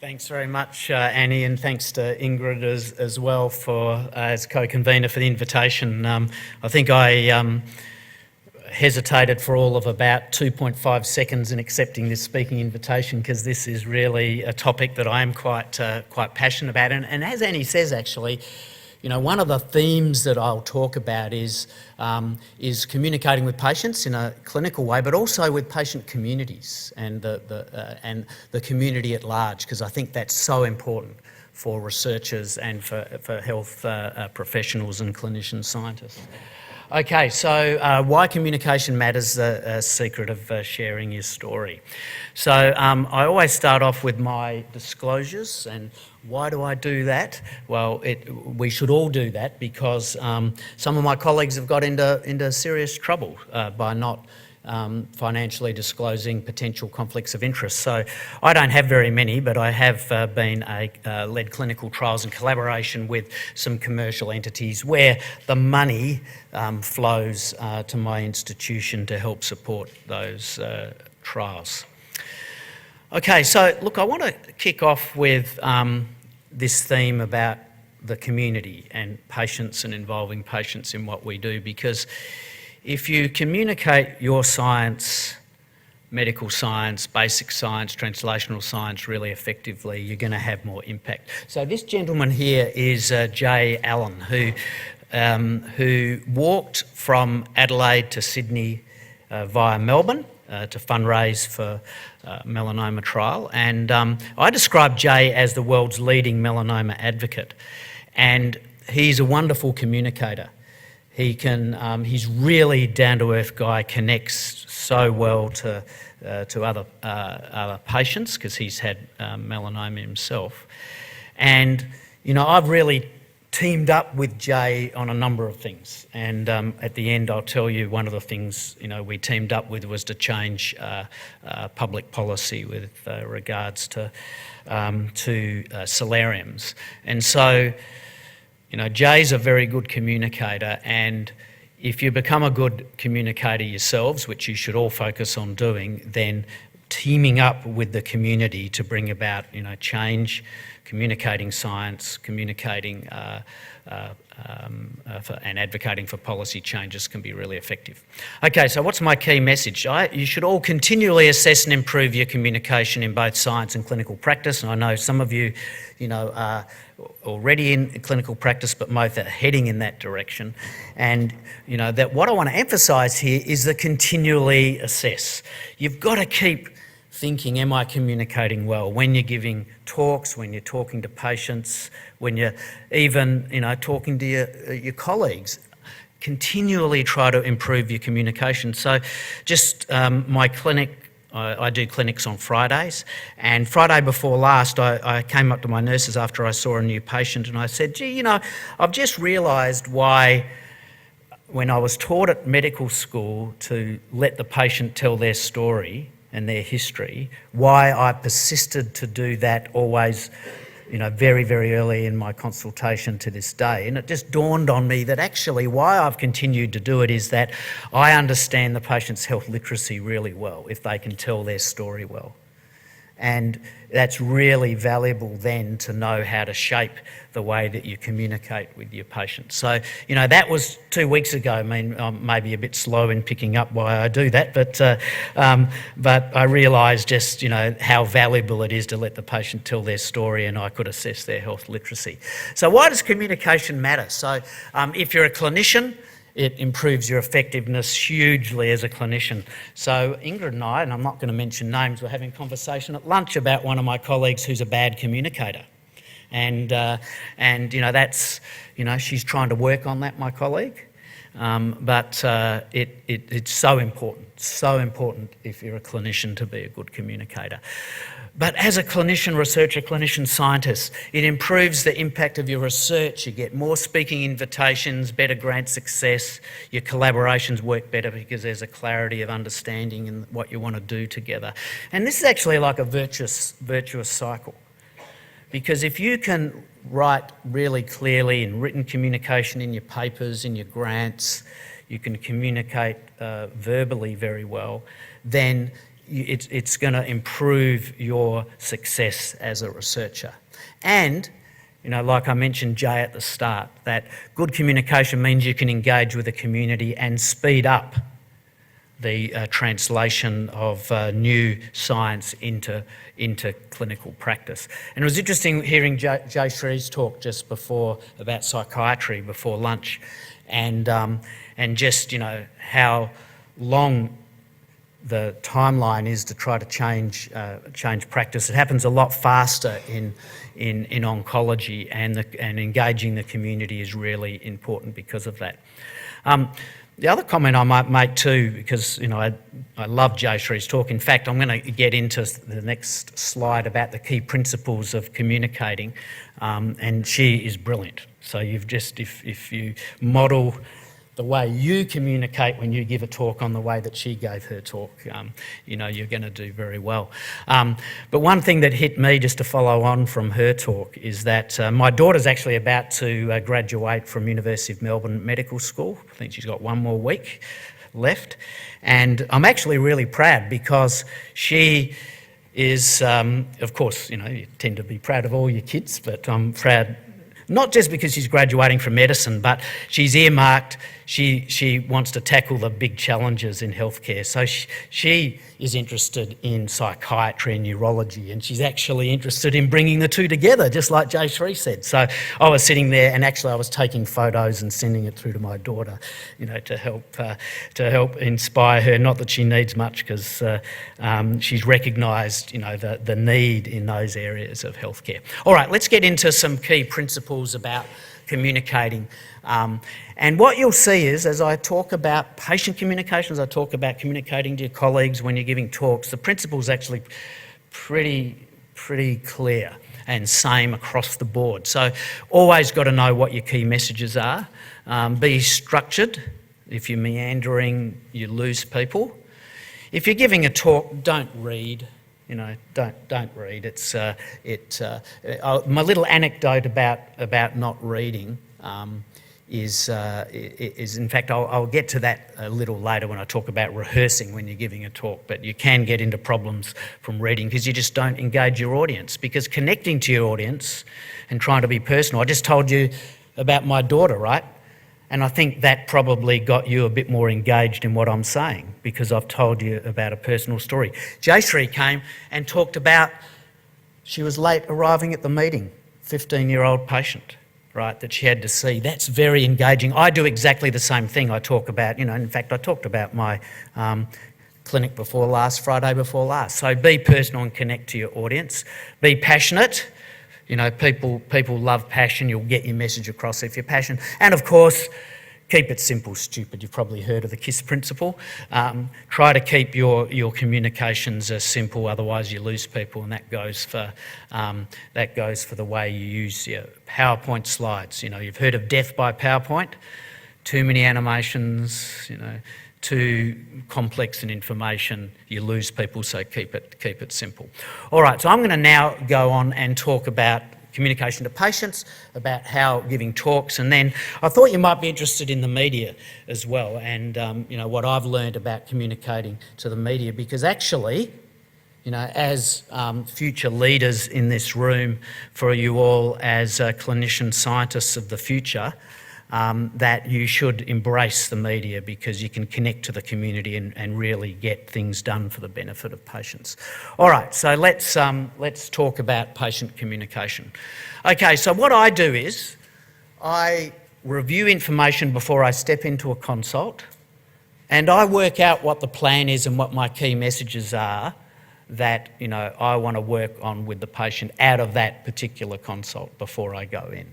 Thanks very much, Annie, and thanks to Ingrid as well for as co-convener for the invitation. I think I hesitated for all of about 2.5 seconds in accepting this speaking invitation because this is really a topic that I am quite passionate about. And as Annie says, actually, you know, one of the themes that I'll talk about is communicating with patients in a clinical way, but also with patient communities and the community at large, because I think that's so important for researchers and for health professionals and clinician scientists. Okay, so why communication matters, the secret of sharing your story. So I always start off with my disclosures, and why do I do that? Well, we should all do that because some of my colleagues have got into serious trouble by not financially disclosing potential conflicts of interest. So I don't have very many, but I have led clinical trials in collaboration with some commercial entities where the money flows to my institution to help support those trials. Okay, so look, I want to kick off with this theme about the community and patients and involving patients in what we do, because if you communicate your science, medical science, basic science, translational science really effectively, you're going to have more impact. So this gentleman here is Jay Allen, who walked from Adelaide to Sydney via Melbourne to fundraise for melanoma trial. And I describe Jay as the world's leading melanoma advocate. And he's a wonderful communicator. He's really down-to-earth guy, connects so well to other patients because he's had melanoma himself. And, you know, I've really teamed up with Jay on a number of things. And at the end, I'll tell you one of the things, you know, we teamed up with was to change public policy with regards to solariums. And so, you know, Jay's a very good communicator, and if you become a good communicator yourselves, which you should all focus on doing, then teaming up with the community to bring about, you know, change, communicating science, communicating and advocating for policy changes can be really effective. Okay, so what's my key message? You should all continually assess and improve your communication in both science and clinical practice. And I know some of you, you know, are already in clinical practice, but most are heading in that direction. And, you know, that what I want to emphasise here is the continually assess. You've got to keep thinking, am I communicating well? When you're giving talks, when you're talking to patients, when you're even, you know, talking to your colleagues, continually try to improve your communication. So just my clinic, I do clinics on Fridays, and Friday before last I came up to my nurses after I saw a new patient and I said, gee, you know, I've just realised why when I was taught at medical school to let the patient tell their story and their history, why I persisted to do that always, you know, very, very early in my consultation to this day. And it just dawned on me that actually why I've continued to do it is that I understand the patient's health literacy really well if they can tell their story well. And that's really valuable then to know how to shape the way that you communicate with your patients. So, you know, that was 2 weeks ago. I mean, I'm maybe a bit slow in picking up why I do that, but I realised just, you know, how valuable it is to let the patient tell their story and I could assess their health literacy. So why does communication matter? So if you're a clinician, it improves your effectiveness hugely as a clinician. So Ingrid and I, and I'm not going to mention names, were having a conversation at lunch about one of my colleagues who's a bad communicator. And you know, that's, you know, she's trying to work on that, my colleague. But it's so important if you're a clinician to be a good communicator. But as a clinician researcher, clinician scientist, it improves the impact of your research. You get more speaking invitations, better grant success, your collaborations work better because there's a clarity of understanding in what you want to do together. And this is actually like a virtuous cycle. Because if you can write really clearly in written communication in your papers, in your grants, you can communicate verbally very well, then it's going to improve your success as a researcher. And, like I mentioned, Jay, at the start, that good communication means you can engage with the community and speed up the translation of new science into clinical practice. And it was interesting hearing Jay Shree's talk just before about psychiatry before lunch, and just how long the timeline is to try to change practice. It happens a lot faster in oncology, and engaging the community is really important because of that. The other comment I might make too, because I love Jay Shree's talk. In fact, I'm going to get into the next slide about the key principles of communicating, and she is brilliant. So if you model the way you communicate when you give a talk on the way that she gave her talk, you're going to do very well. But one thing that hit me, just to follow on from her talk, is that my daughter's actually about to graduate from University of Melbourne Medical School. I think she's got one more week left. And I'm actually really proud because she is, of course, you tend to be proud of all your kids, but I'm proud not just because she's graduating from medicine, but she's earmarked, she wants to tackle the big challenges in healthcare. So she is interested in psychiatry and neurology, and she's actually interested in bringing the two together, just like Jay Shree said. So I was sitting there, and actually I was taking photos and sending it through to my daughter, to help inspire her. Not that she needs much, because she's recognised, the need in those areas of healthcare. All right, let's get into some key principles about communicating. And what you'll see is, as I talk about patient communication, as I talk about communicating to your colleagues when you're giving talks, the principle's actually pretty clear and same across the board. So always got to know what your key messages are. Be structured. If you're meandering, you lose people. If you're giving a talk, don't read. Don't read. It's my little anecdote about not reading is in fact, I'll get to that a little later when I talk about rehearsing when you're giving a talk. But you can get into problems from reading because you just don't engage your audience. Because connecting to your audience and trying to be personal, I just told you about my daughter, right? And I think that probably got you a bit more engaged in what I'm saying, because I've told you about a personal story. Jayshree came and talked about, she was late arriving at the meeting, 15-year-old patient, right, that she had to see. That's very engaging. I do exactly the same thing. I talk about, in fact, I talked about my clinic before last, Friday before last. So be personal and connect to your audience. Be passionate. People love passion. You'll get your message across if you're passionate. And of course, keep it simple, stupid. You've probably heard of the KISS principle. Try to keep your communications simple, otherwise you lose people, and that goes for the way you use your PowerPoint slides. You've heard of death by PowerPoint. Too many animations, too complex in information, you lose people, so keep it simple. All right, so I'm going to now go on and talk about communication to patients, about how giving talks, and then I thought you might be interested in the media as well, and what I've learned about communicating to the media, because actually, as future leaders in this room, for you all as clinician scientists of the future, that you should embrace the media, because you can connect to the community and really get things done for the benefit of patients. All right, so let's talk about patient communication. Okay, so what I do is I review information before I step into a consult, and I work out what the plan is and what my key messages are that I want to work on with the patient out of that particular consult before I go in.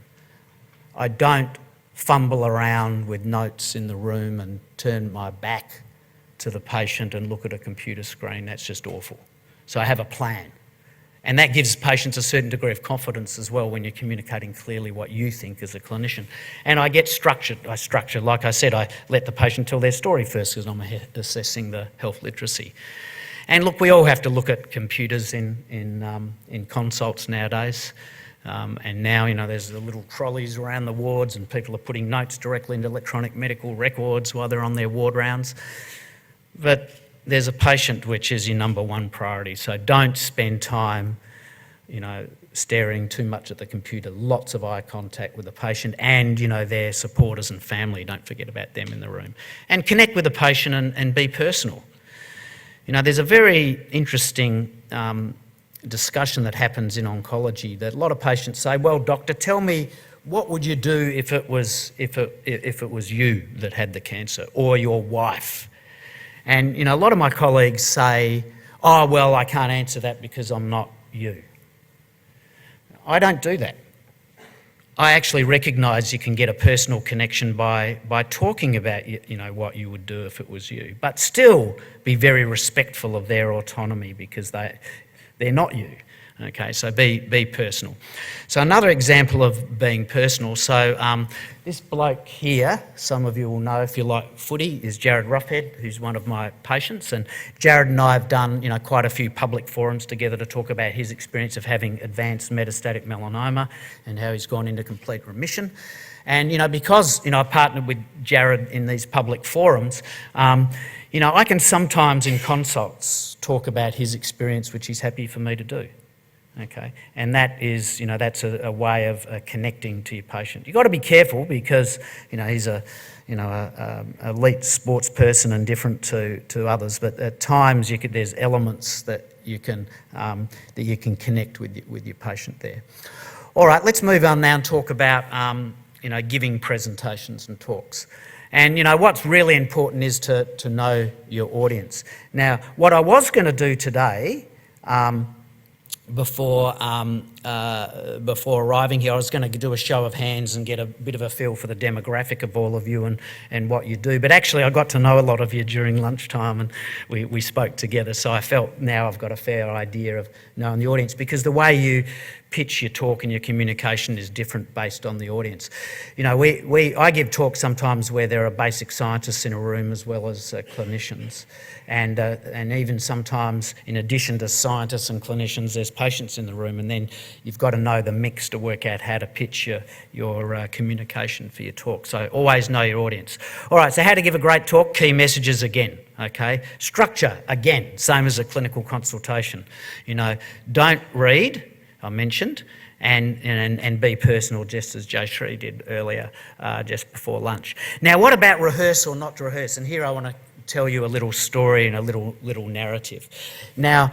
I don't fumble around with notes in the room and turn my back to the patient and look at a computer screen. That's just awful. So I have a plan. And that gives patients a certain degree of confidence as well when you're communicating clearly what you think as a clinician. And I get structured. Like I said, I let the patient tell their story first, because I'm assessing the health literacy. And look, we all have to look at computers in consults nowadays. And now, there's the little trolleys around the wards, and people are putting notes directly into electronic medical records while they're on their ward rounds. But there's a patient which is your number one priority. So don't spend time, staring too much at the computer. Lots of eye contact with the patient and, their supporters and family. Don't forget about them in the room. And connect with the patient and be personal. There's a very interesting discussion that happens in oncology that a lot of patients say, well, doctor, tell me, what would you do if it was you that had the cancer or your wife? And, a lot of my colleagues say, oh, well, I can't answer that because I'm not you. I don't do that. I actually recognise you can get a personal connection by talking about, what you would do if it was you, but still be very respectful of their autonomy because they're not you. Okay, so be personal. So another example of being personal, so this bloke here, some of you will know if you like footy, is Jared Roughhead, who's one of my patients, and Jared and I have done quite a few public forums together to talk about his experience of having advanced metastatic melanoma and how he's gone into complete remission. And because I partnered with Jared in these public forums, I can sometimes in consults talk about his experience, which he's happy for me to do. Okay, and that is, that's a way of connecting to your patient. You've got to be careful because, he's a elite sports person and different to others. But at times, there's elements that you can connect with your patient there. All right, let's move on now and talk about giving presentations and talks. And what's really important is to know your audience. Now, what I was going to do today. Before arriving here, I was going to do a show of hands and get a bit of a feel for the demographic of all of you and what you do. But actually, I got to know a lot of you during lunchtime and we spoke together. So I felt now I've got a fair idea of knowing the audience because the way you pitch your talk and your communication is different based on the audience. I give talks sometimes where there are basic scientists in a room as well as clinicians. And even sometimes, in addition to scientists and clinicians, there's patients in the room, and then you've got to know the mix to work out how to pitch your communication for your talk. So always know your audience. All right, so how to give a great talk, key messages again, okay? Structure, again, same as a clinical consultation. Don't read, I mentioned, and be personal, just as Jayshree did earlier, just before lunch. Now, what about rehearse or not to rehearse? And here I want to tell you a little story and a little narrative. Now,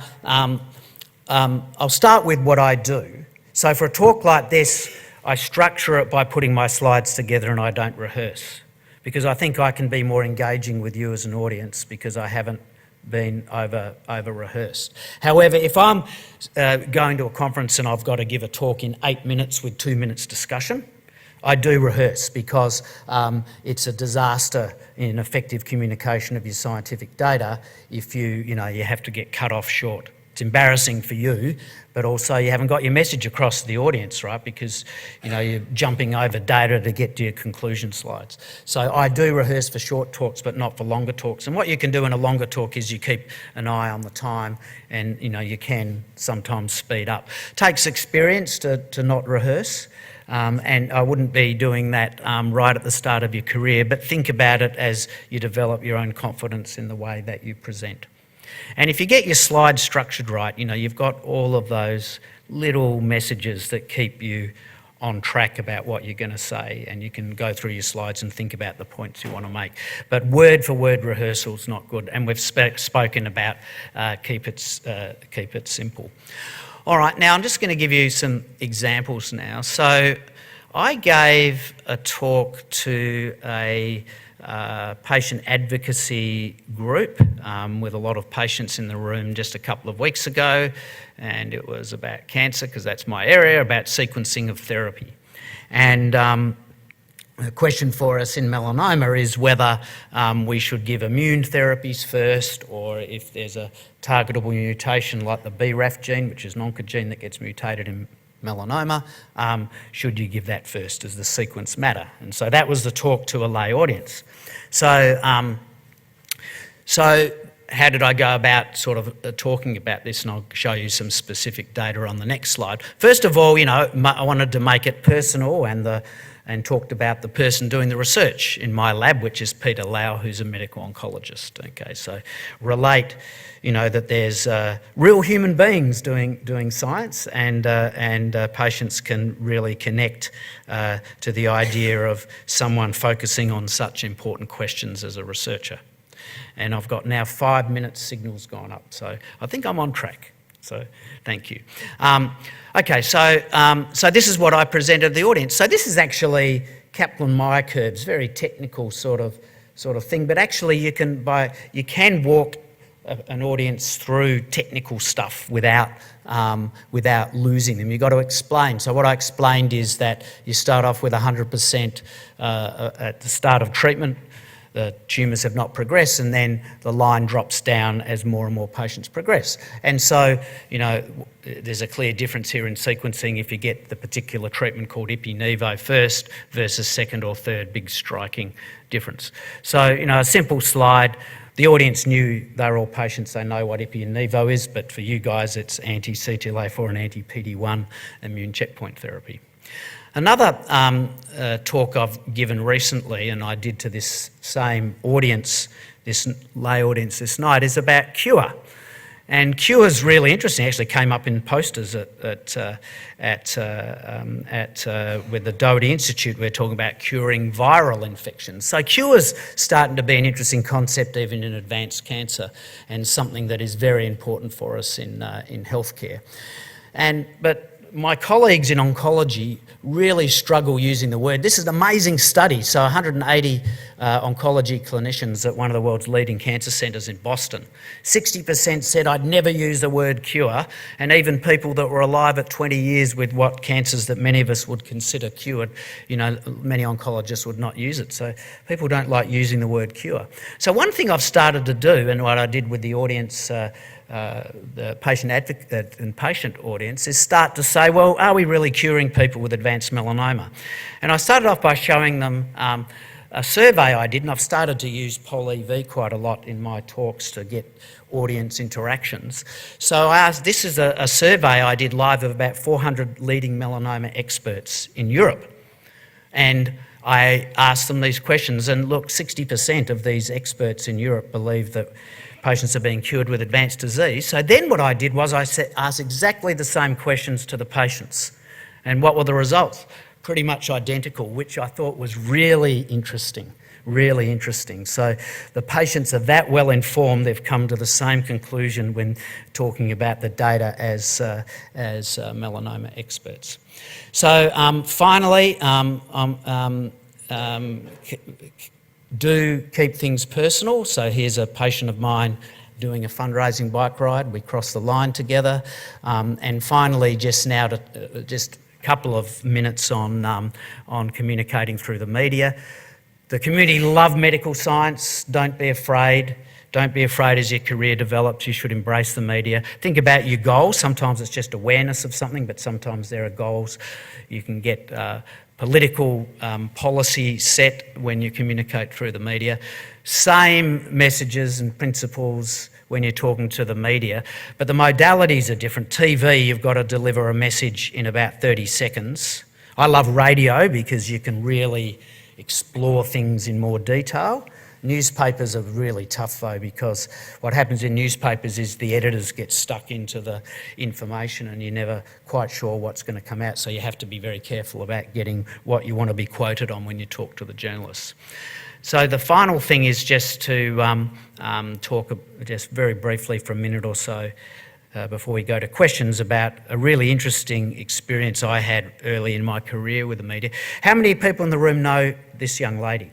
I'll start with what I do. So for a talk like this, I structure it by putting my slides together and I don't rehearse because I think I can be more engaging with you as an audience because I haven't been over rehearsed. However, if I'm going to a conference and I've got to give a talk in 8 minutes with 2 minutes discussion, I do rehearse because it's a disaster in effective communication of your scientific data if you have to get cut off short. It's embarrassing for you, but also you haven't got your message across to the audience, right? Because you're jumping over data to get to your conclusion slides. So I do rehearse for short talks, but not for longer talks. And what you can do in a longer talk is you keep an eye on the time, and you can sometimes speed up. It takes experience to not rehearse. And I wouldn't be doing that right at the start of your career, but think about it as you develop your own confidence in the way that you present. And if you get your slides structured right, you've got all of those little messages that keep you on track about what you're going to say, and you can go through your slides and think about the points you want to make. But word for word rehearsal is not good, and we've spoken about keep it simple. All right, now I'm just going to give you some examples now. So I gave a talk to a patient advocacy group with a lot of patients in the room just a couple of weeks ago, and it was about cancer because that's my area, about sequencing of therapy. And the question for us in melanoma is whether we should give immune therapies first, or if there's a targetable mutation like the BRAF gene, which is an oncogene that gets mutated in melanoma, should you give that first? Does the sequence matter? And so that was the talk to a lay audience. So how did I go about sort of talking about this? And I'll show you some specific data on the next slide. First of all, I wanted to make it personal, and and talked about the person doing the research in my lab, which is Peter Lau, who's a medical oncologist. Okay, so relate, that there's real human beings doing science, and patients can really connect to the idea of someone focusing on such important questions as a researcher. And I've got now 5 minutes, signal's gone up, so I think I'm on track. So thank you. Okay, so this is what I presented to the audience. So this is actually Kaplanmeier curves, very technical sort of thing, but actually you can walk an audience through technical stuff without losing them. You've got to explain. So what I explained is that you start off with 100% at the start of treatment. The tumours have not progressed, and then the line drops down as more and more patients progress. And so, there's a clear difference here in sequencing if you get the particular treatment called ipi-nivo first versus second or third, big striking difference. So, a simple slide. The audience knew they were all patients, they know what ipi and nivo is, but for you guys it's anti-CTLA-4 and anti-PD-1 immune checkpoint therapy. Another talk I've given recently, and I did to this same audience, this lay audience this night, is about cure. And cure is really interesting. It actually came up in posters with the Doherty Institute. We're talking about curing viral infections. So cure's starting to be an interesting concept even in advanced cancer, and something that is very important for us in healthcare. But my colleagues in oncology really struggle using the word. This is an amazing study. So 180 oncology clinicians at one of the world's leading cancer centres in Boston. 60% said, I'd never use the word cure, and even people that were alive at 20 years with what cancers that many of us would consider cured, many oncologists would not use it. So people don't like using the word cure. So one thing I've started to do, and what I did with the audience, the patient advocate and patient audience, is start to say, well, are we really curing people with advanced melanoma? And I started off by showing them a survey I did, and I've started to use PolEV quite a lot in my talks to get audience interactions. So I asked, this is a survey I did live of about 400 leading melanoma experts in Europe. And I asked them these questions, and look, 60% of these experts in Europe believe that patients are being cured with advanced disease. So then what I did was I asked exactly the same questions to the patients. And what were the results? Pretty much identical, which I thought was really interesting. So the patients are that well informed, they've come to the same conclusion when talking about the data as melanoma experts. So finally, do keep things personal. So here's a patient of mine doing a fundraising bike ride. We crossed the line together. And finally, just now, just a couple of minutes on communicating through the media. The community love medical science. Don't be afraid. Don't be afraid as your career develops. You should embrace the media. Think about your goals. Sometimes it's just awareness of something, but sometimes there are goals. You can get political policy set when you communicate through the media. Same messages and principles when you're talking to the media, but the modalities are different. TV, you've got to deliver a message in about 30 seconds. I love radio because you can really explore things in more detail. Newspapers are really tough though, because what happens in newspapers is the editors get stuck into the information and you're never quite sure what's going to come out, so you have to be very careful about getting what you want to be quoted on when you talk to the journalists. So the final thing is just to talk just very briefly for a minute or so before we go to questions about a really interesting experience I had early in my career with the media. How many people in the room know this young lady?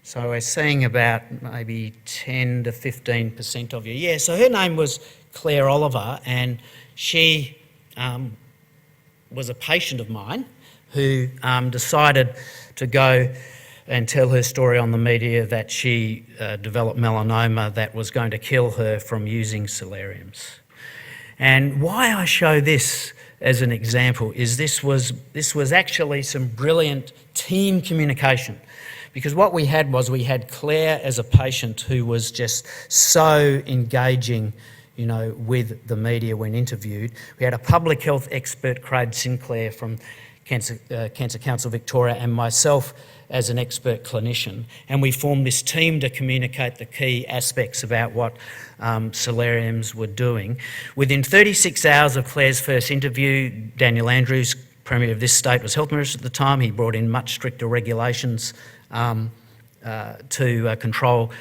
So we're seeing about maybe 10 to 15% of you. Yeah, so her name was Claire Oliver, and she was a patient of mine who decided to go and tell her story on the media that she developed melanoma that was going to kill her from using solariums. And why I show this as an example is this was actually some brilliant team communication. Because what we had Claire as a patient who was just so engaging, with the media when interviewed. We had a public health expert, Craig Sinclair from Cancer Council Victoria and myself as an expert clinician, and we formed this team to communicate the key aspects about what solariums were doing. Within 36 hours of Claire's first interview, Daniel Andrews, Premier of this state, was Health Minister at the time. He brought in much stricter regulations to control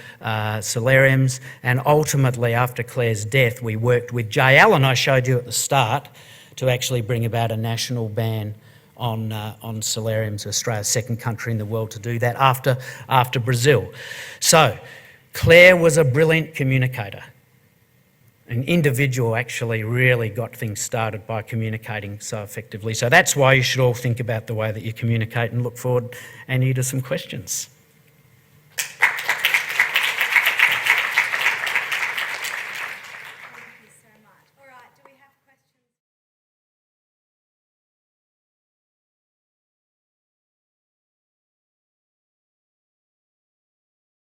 solariums, and ultimately after Claire's death we worked with Jay Allen, I showed you at the start, to actually bring about a national ban on solariums. Australia's second country in the world to do that after Brazil. So Claire was a brilliant communicator. An individual actually really got things started by communicating so effectively. So that's why you should all think about the way that you communicate, and look forward, Annie, to some questions.